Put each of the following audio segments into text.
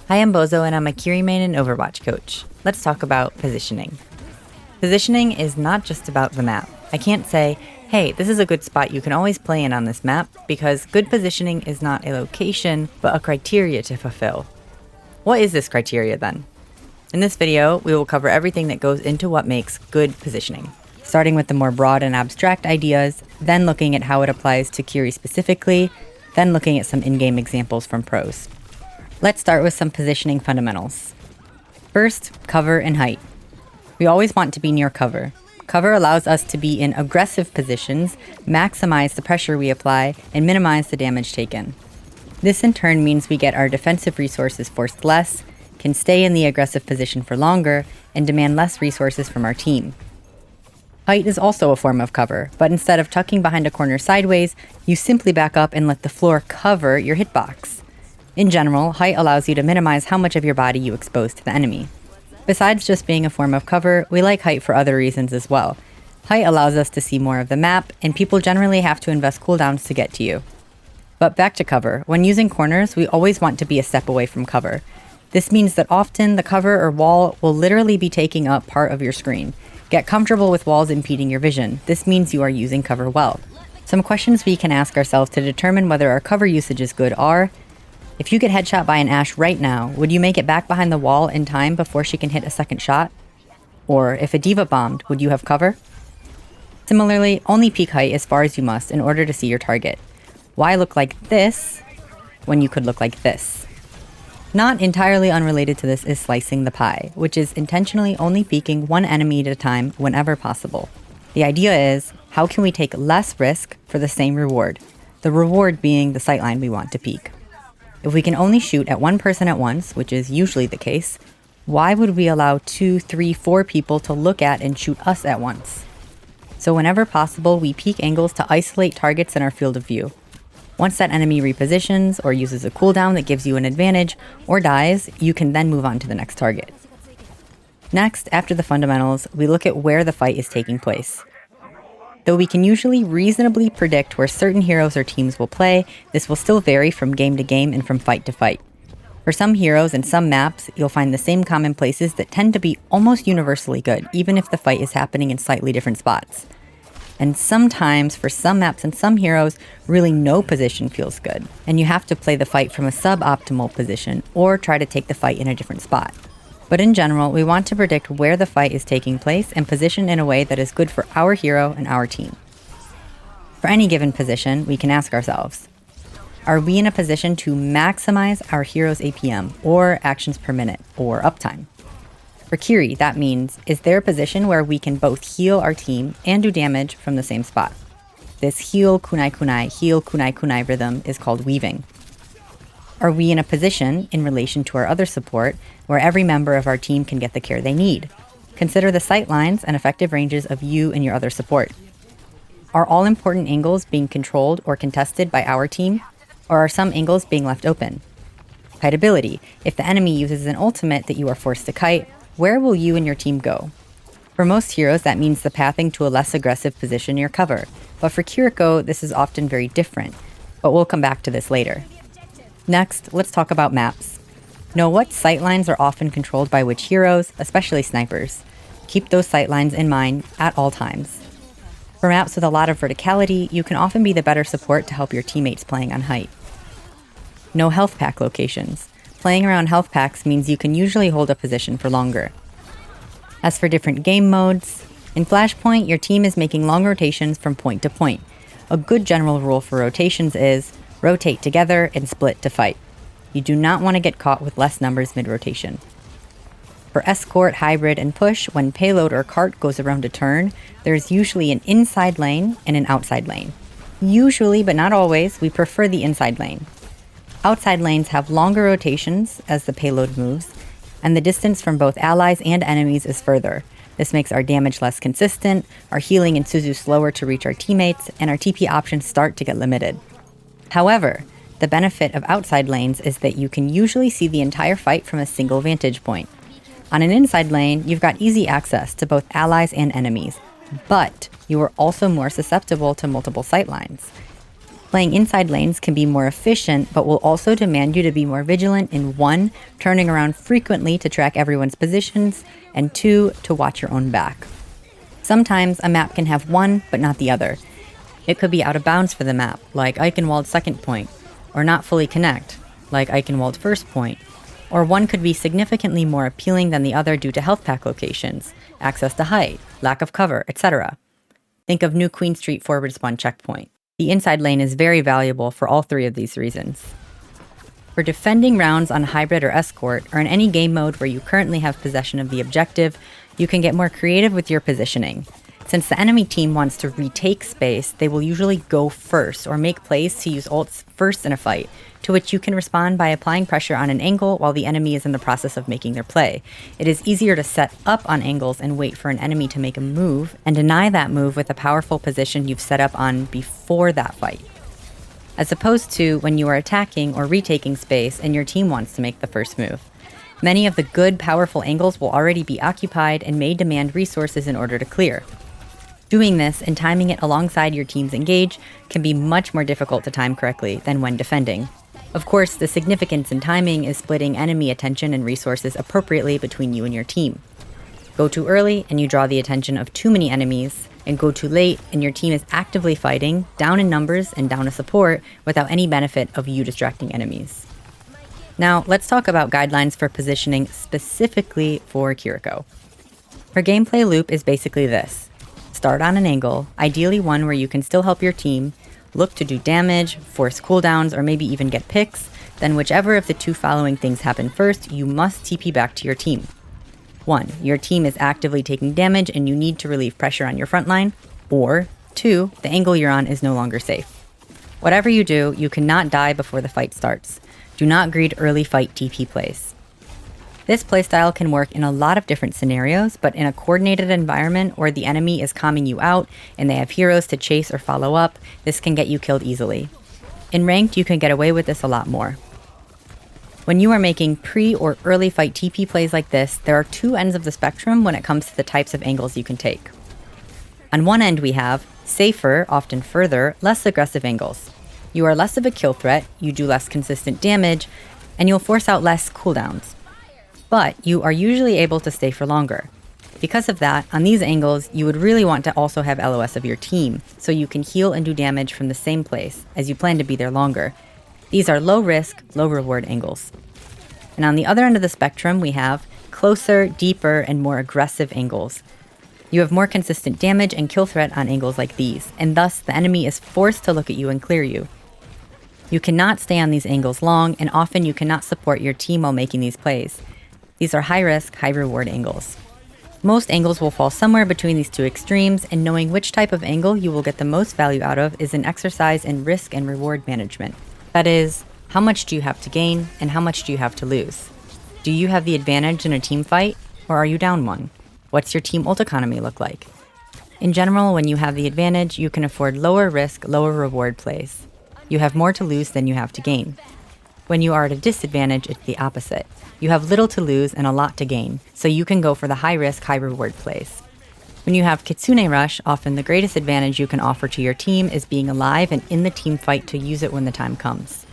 Hi, I'm Bozo and I'm a Kiri main and Overwatch coach. Let's talk about positioning. Positioning is not just about the map. I can't say, hey, this is a good spot you can always play in on this map, because good positioning is not a location, but a criteria to fulfill. What is this criteria then? In this video, we will cover everything that goes into what makes good positioning, starting with the more broad and abstract ideas, then looking at how it applies to Kiri specifically, then looking at some in-game examples from pros. Let's start with some positioning fundamentals. First, cover and height. We always want to be near cover. Cover allows us to be in aggressive positions, maximize the pressure we apply, and minimize the damage taken. This in turn means we get our defensive resources forced less, can stay in the aggressive position for longer, and demand less resources from our team. Height is also a form of cover, but instead of tucking behind a corner sideways, you simply back up and let the floor cover your hitbox. In general, height allows you to minimize how much of your body you expose to the enemy. Besides just being a form of cover, we like height for other reasons as well. Height allows us to see more of the map, and people generally have to invest cooldowns to get to you. But back to cover. When using corners, we always want to be a step away from cover. This means that often the cover or wall will literally be taking up part of your screen. Get comfortable with walls impeding your vision. This means you are using cover well. Some questions we can ask ourselves to determine whether our cover usage is good are: if you get headshot by an Ashe right now, would you make it back behind the wall in time before she can hit a second shot? Or if a diva bombed, would you have cover? Similarly, only peek height as far as you must in order to see your target. Why look like this when you could look like this? Not entirely unrelated to this is slicing the pie, which is intentionally only peeking one enemy at a time whenever possible. The idea is, how can we take less risk for the same reward? The reward being the sightline we want to peek. If we can only shoot at one person at once, which is usually the case, why would we allow 2, 3, 4 people to look at and shoot us at once? So whenever possible, we peek angles to isolate targets in our field of view. Once that enemy repositions or uses a cooldown that gives you an advantage or dies, you can then move on to the next target. Next, after the fundamentals, we look at where the fight is taking place. Though we can usually reasonably predict where certain heroes or teams will play, this will still vary from game to game and from fight to fight. For some heroes and some maps, you'll find the same common places that tend to be almost universally good, even if the fight is happening in slightly different spots. And sometimes, for some maps and some heroes, really no position feels good, and you have to play the fight from a suboptimal position or try to take the fight in a different spot. But in general, we want to predict where the fight is taking place and position in a way that is good for our hero and our team. For any given position, we can ask ourselves, are we in a position to maximize our hero's APM, or actions per minute, or uptime? For Kiri, that means, is there a position where we can both heal our team and do damage from the same spot? This heal kunai kunai rhythm is called weaving. Are we in a position, in relation to our other support, where every member of our team can get the care they need? Consider the sight lines and effective ranges of you and your other support. Are all important angles being controlled or contested by our team, or are some angles being left open? Kiteability. If the enemy uses an ultimate that you are forced to kite, where will you and your team go? For most heroes, that means the pathing to a less aggressive position near cover, but for Kiriko, this is often very different, but we'll come back to this later. Next, let's talk about maps. Know what sightlines are often controlled by which heroes, especially snipers. Keep those sightlines in mind at all times. For maps with a lot of verticality, you can often be the better support to help your teammates playing on height. Know health pack locations. Playing around health packs means you can usually hold a position for longer. As for different game modes, in Flashpoint, your team is making long rotations from point to point. A good general rule for rotations is rotate together and split to fight. You do not want to get caught with less numbers mid-rotation. For escort, hybrid, and push, when payload or cart goes around a turn, there's usually an inside lane and an outside lane. Usually, but not always, we prefer the inside lane. Outside lanes have longer rotations as the payload moves, and the distance from both allies and enemies is further. This makes our damage less consistent, our healing and Suzu slower to reach our teammates, and our TP options start to get limited. However, the benefit of outside lanes is that you can usually see the entire fight from a single vantage point. On an inside lane, you've got easy access to both allies and enemies, but you are also more susceptible to multiple sightlines. Playing inside lanes can be more efficient, but will also demand you to be more vigilant in 1, turning around frequently to track everyone's positions, and 2, to watch your own back. Sometimes a map can have one, but not the other. It could be out of bounds for the map, like Eichenwald's second point, or not fully connect, like Eichenwald's first point. Or one could be significantly more appealing than the other due to health pack locations, access to height, lack of cover, etc. Think of New Queen Street forward spawn checkpoint. The inside lane is very valuable for all 3 of these reasons. For defending rounds on hybrid or escort, or in any game mode where you currently have possession of the objective, you can get more creative with your positioning. Since the enemy team wants to retake space, they will usually go first or make plays to use ults first in a fight, to which you can respond by applying pressure on an angle while the enemy is in the process of making their play. It is easier to set up on angles and wait for an enemy to make a move, and deny that move with a powerful position you've set up on before that fight, as opposed to when you are attacking or retaking space and your team wants to make the first move. Many of the good, powerful angles will already be occupied and may demand resources in order to clear. Doing this and timing it alongside your team's engage can be much more difficult to time correctly than when defending. Of course, the significance in timing is splitting enemy attention and resources appropriately between you and your team. Go too early and you draw the attention of too many enemies, and go too late and your team is actively fighting, down in numbers and down to support, without any benefit of you distracting enemies. Now, let's talk about guidelines for positioning specifically for Kiriko. Her gameplay loop is basically this. Start on an angle, ideally one where you can still help your team, look to do damage, force cooldowns, or maybe even get picks, then whichever of the 2 following things happen first, you must TP back to your team. 1. Your team is actively taking damage and you need to relieve pressure on your front line, or 2. The angle you're on is no longer safe. Whatever you do, you cannot die before the fight starts. Do not greed early fight TP plays. This playstyle can work in a lot of different scenarios, but in a coordinated environment where the enemy is calming you out and they have heroes to chase or follow up, this can get you killed easily. In ranked, you can get away with this a lot more. When you are making pre or early fight TP plays like this, there are 2 ends of the spectrum when it comes to the types of angles you can take. On one end we have safer, often further, less aggressive angles. You are less of a kill threat, you do less consistent damage, and you'll force out less cooldowns. But you are usually able to stay for longer. Because of that, on these angles, you would really want to also have LOS of your team, so you can heal and do damage from the same place, as you plan to be there longer. These are low risk, low reward angles. And on the other end of the spectrum, we have closer, deeper, and more aggressive angles. You have more consistent damage and kill threat on angles like these, and thus the enemy is forced to look at you and clear you. You cannot stay on these angles long, and often you cannot support your team while making these plays. These are high-risk, high-reward angles. Most angles will fall somewhere between these 2 extremes, and knowing which type of angle you will get the most value out of is an exercise in risk and reward management. That is, how much do you have to gain, and how much do you have to lose? Do you have the advantage in a team fight, or are you down one? What's your team ult economy look like? In general, when you have the advantage, you can afford lower risk, lower reward plays. You have more to lose than you have to gain. When you are at a disadvantage, it's the opposite. You have little to lose and a lot to gain, so you can go for the high-risk, high-reward plays. When you have Kitsune Rush, often the greatest advantage you can offer to your team is being alive and in the team fight to use it when the time comes.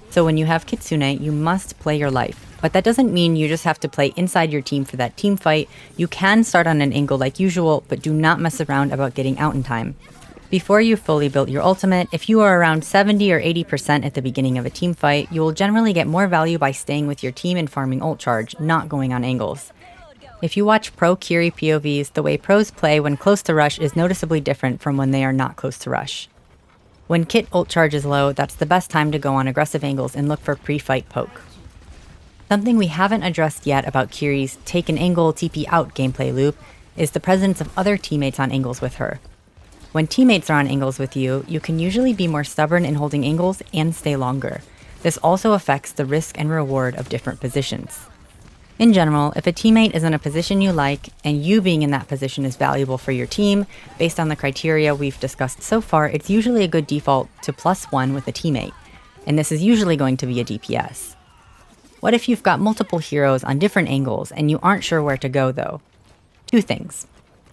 So when you have Kitsune, you must play your life. But that doesn't mean you just have to play inside your team for that team fight. You can start on an angle like usual, but do not mess around about getting out in time. Before you've fully built your ultimate, if you are around 70 or 80% at the beginning of a team fight, you will generally get more value by staying with your team and farming ult charge, not going on angles. If you watch pro Kiri POVs, the way pros play when close to rush is noticeably different from when they are not close to rush. When Kit ult charge is low, that's the best time to go on aggressive angles and look for pre-fight poke. Something we haven't addressed yet about Kiri's take an angle TP out gameplay loop is the presence of other teammates on angles with her. When teammates are on angles with you, you can usually be more stubborn in holding angles and stay longer. This also affects the risk and reward of different positions. In general, if a teammate is in a position you like, and you being in that position is valuable for your team, based on the criteria we've discussed so far, it's usually a good default to +1 with a teammate, and this is usually going to be a DPS. What if you've got multiple heroes on different angles and you aren't sure where to go though? 2 things.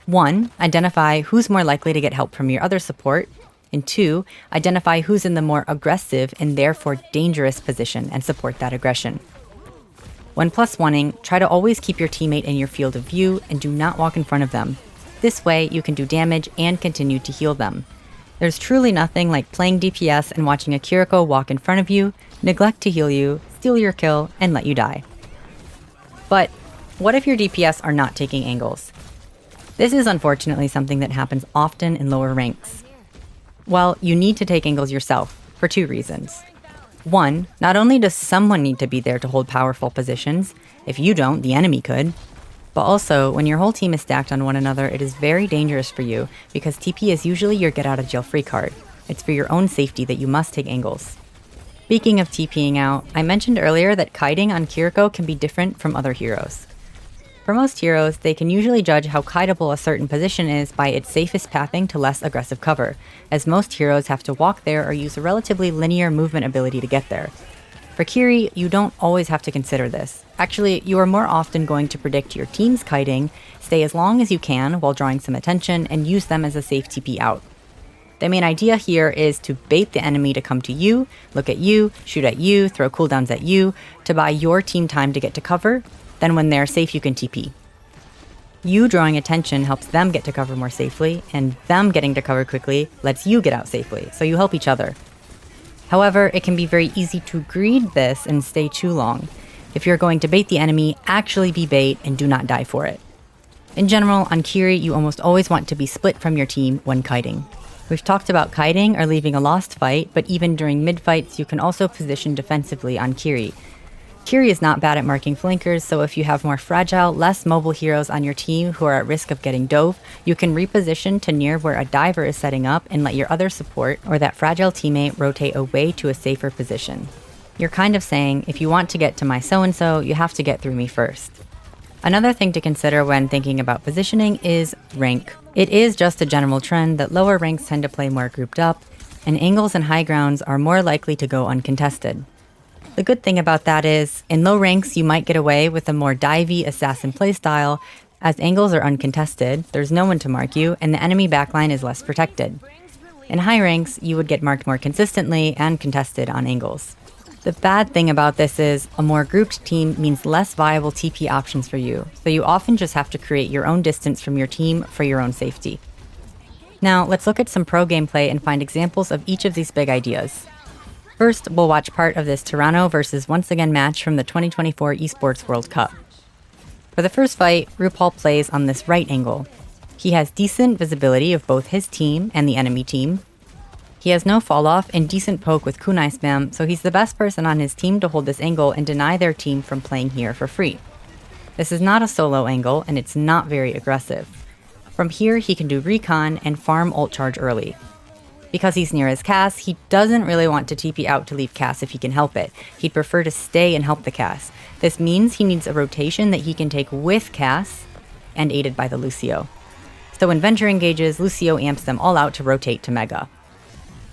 1, identify who's more likely to get help from your other support, And 2, identify who's in the more aggressive and therefore dangerous position and support that aggression. When +1ing, try to always keep your teammate in your field of view and do not walk in front of them. This way, you can do damage and continue to heal them. There's truly nothing like playing DPS and watching a Kiriko walk in front of you, neglect to heal you, steal your kill, and let you die. But what if your DPS are not taking angles? This is unfortunately something that happens often in lower ranks. Well, you need to take angles yourself, for 2 reasons. 1, not only does someone need to be there to hold powerful positions, if you don't, the enemy could. But also, when your whole team is stacked on one another, it is very dangerous for you because TP is usually your get-out-of-jail-free card. It's for your own safety that you must take angles. Speaking of TPing out, I mentioned earlier that kiting on Kiriko can be different from other heroes. For most heroes, they can usually judge how kiteable a certain position is by its safest pathing to less aggressive cover, as most heroes have to walk there or use a relatively linear movement ability to get there. For Kiri, you don't always have to consider this. Actually, you are more often going to predict your team's kiting, stay as long as you can while drawing some attention, and use them as a safe TP out. The main idea here is to bait the enemy to come to you, look at you, shoot at you, throw cooldowns at you, to buy your team time to get to cover. Then when they're safe, you can TP. You drawing attention helps them get to cover more safely, and them getting to cover quickly lets you get out safely, so you help each other. However, it can be very easy to greed this and stay too long. If you're going to bait the enemy, actually be bait and do not die for it. In general, on Kiri, you almost always want to be split from your team when kiting. We've talked about kiting or leaving a lost fight, but even during mid-fights, you can also position defensively on Kiri. Kiri is not bad at marking flankers, so if you have more fragile, less mobile heroes on your team who are at risk of getting dove, you can reposition to near where a diver is setting up and let your other support or that fragile teammate rotate away to a safer position. You're kind of saying, if you want to get to my so-and-so, you have to get through me first. Another thing to consider when thinking about positioning is rank. It is just a general trend that lower ranks tend to play more grouped up, and angles and high grounds are more likely to go uncontested. The good thing about that is, in low ranks you might get away with a more divey assassin playstyle, as angles are uncontested, there's no one to mark you, and the enemy backline is less protected. In high ranks, you would get marked more consistently and contested on angles. The bad thing about this is, a more grouped team means less viable TP options for you, so you often just have to create your own distance from your team for your own safety. Now, let's look at some pro gameplay and find examples of each of these big ideas. First, we'll watch part of this Toronto versus Once Again match from the 2024 Esports World Cup. For the first fight, Rupal plays on this right angle. He has decent visibility of both his team and the enemy team. He has no fall off and decent poke with kunai spam, so he's the best person on his team to hold this angle and deny their team from playing here for free. This is not a solo angle, and it's not very aggressive. From here, he can do recon and farm ult charge early. Because he's near his Cass, he doesn't really want to TP out to leave Cass if he can help it. He'd prefer to stay and help the Cass. This means he needs a rotation that he can take with Cass and aided by the Lucio. So when Venture engages, Lucio amps them all out to rotate to Mega.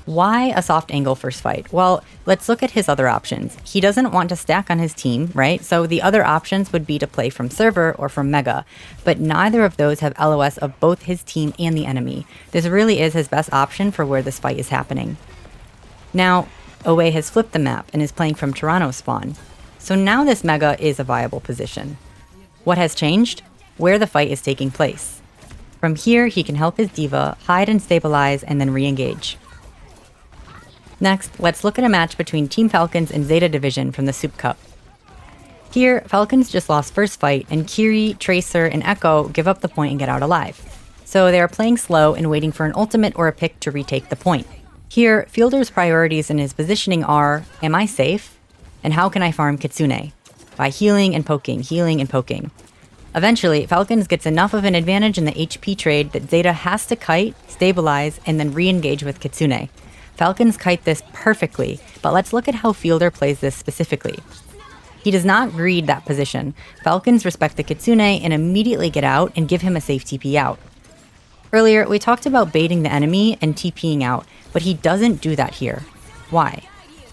Why a soft angle first fight? Well, let's look at his other options. He doesn't want to stack on his team, right? So the other options would be to play from server or from Mega, but neither of those have LOS of both his team and the enemy. This really is his best option for where this fight is happening. Now, Owe has flipped the map and is playing from Toronto spawn. So now this Mega is a viable position. What has changed? Where the fight is taking place. From here, he can help his diva hide and stabilize and then re-engage. Next, let's look at a match between Team Falcons and Zeta Division from the Soup Cup. Here, Falcons just lost first fight, and Kiri, Tracer, and Echo give up the point and get out alive. So they are playing slow and waiting for an ultimate or a pick to retake the point. Here, Fielder's priorities in his positioning are, am I safe? And how can I farm Kitsune? By healing and poking, healing and poking. Eventually, Falcons gets enough of an advantage in the HP trade that Zeta has to kite, stabilize, and then re-engage with Kitsune. Falcons kite this perfectly, but let's look at how Fielder plays this specifically. He does not greed that position. Falcons respect the Kitsune and immediately get out and give him a safe TP out. Earlier, we talked about baiting the enemy and TPing out, but he doesn't do that here. Why?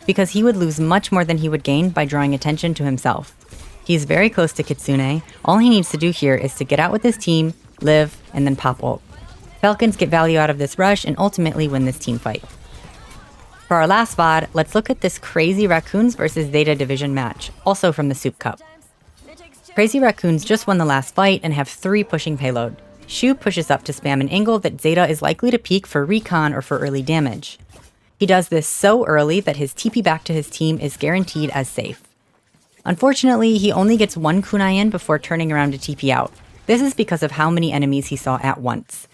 Because he would lose much more than he would gain by drawing attention to himself. He's very close to Kitsune. All he needs to do here is to get out with his team, live, and then pop ult. Falcons get value out of this rush and ultimately win this team fight. For our last VOD, let's look at this Crazy Raccoons versus Zeta Division match, also from the Soup Cup. Crazy Raccoons just won the last fight and have 3 pushing payload. Shu pushes up to spam an angle that Zeta is likely to peek for recon or for early damage. He does this so early that his TP back to his team is guaranteed as safe. Unfortunately, he only gets 1 kunai in before turning around to TP out. This is because of how many enemies he saw at once.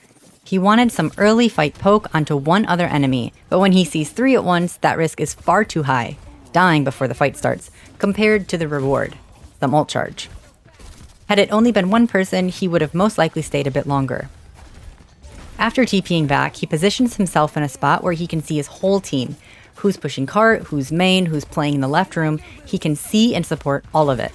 He wanted some early fight poke onto 1 other enemy, but when he sees 3 at once, that risk is far too high, dying before the fight starts, compared to the reward, some ult charge. Had it only been 1 person, he would have most likely stayed a bit longer. After TPing back, he positions himself in a spot where he can see his whole team. Who's pushing cart, who's main, who's playing in the left room, he can see and support all of it.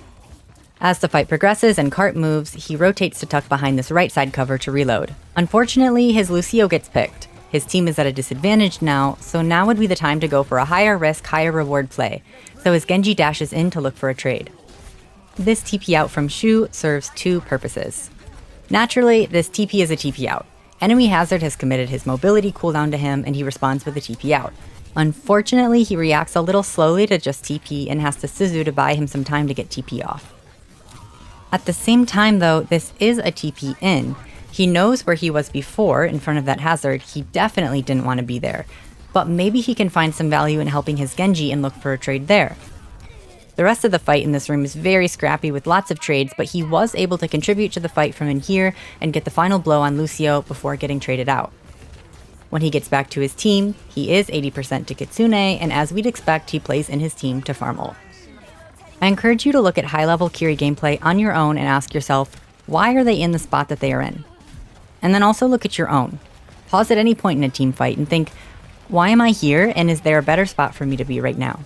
As the fight progresses and cart moves, he rotates to tuck behind this right side cover to reload. Unfortunately, his Lucio gets picked. His team is at a disadvantage now, so now would be the time to go for a higher risk, higher reward play, so his Genji dashes in to look for a trade. This TP out from Shu serves 2 purposes. Naturally, this TP is a TP out. Enemy Hazard has committed his mobility cooldown to him and he responds with a TP out. Unfortunately, he reacts a little slowly to just TP and has to Suzu to buy him some time to get TP off. At the same time though, this is a TP in. He knows where he was before in front of that hazard, he definitely didn't want to be there. But maybe he can find some value in helping his Genji and look for a trade there. The rest of the fight in this room is very scrappy with lots of trades, but he was able to contribute to the fight from in here and get the final blow on Lucio before getting traded out. When he gets back to his team, he is 80% to Kitsune, and as we'd expect, he plays in his team to farm ult. I encourage you to look at high-level Kiri gameplay on your own and ask yourself, why are they in the spot that they are in? And then also look at your own. Pause at any point in a team fight and think, why am I here, and is there a better spot for me to be right now?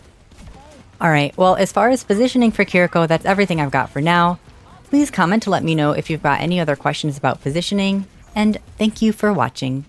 Alright, well, as far as positioning for Kiriko, that's everything I've got for now. Please comment to let me know if you've got any other questions about positioning, and thank you for watching.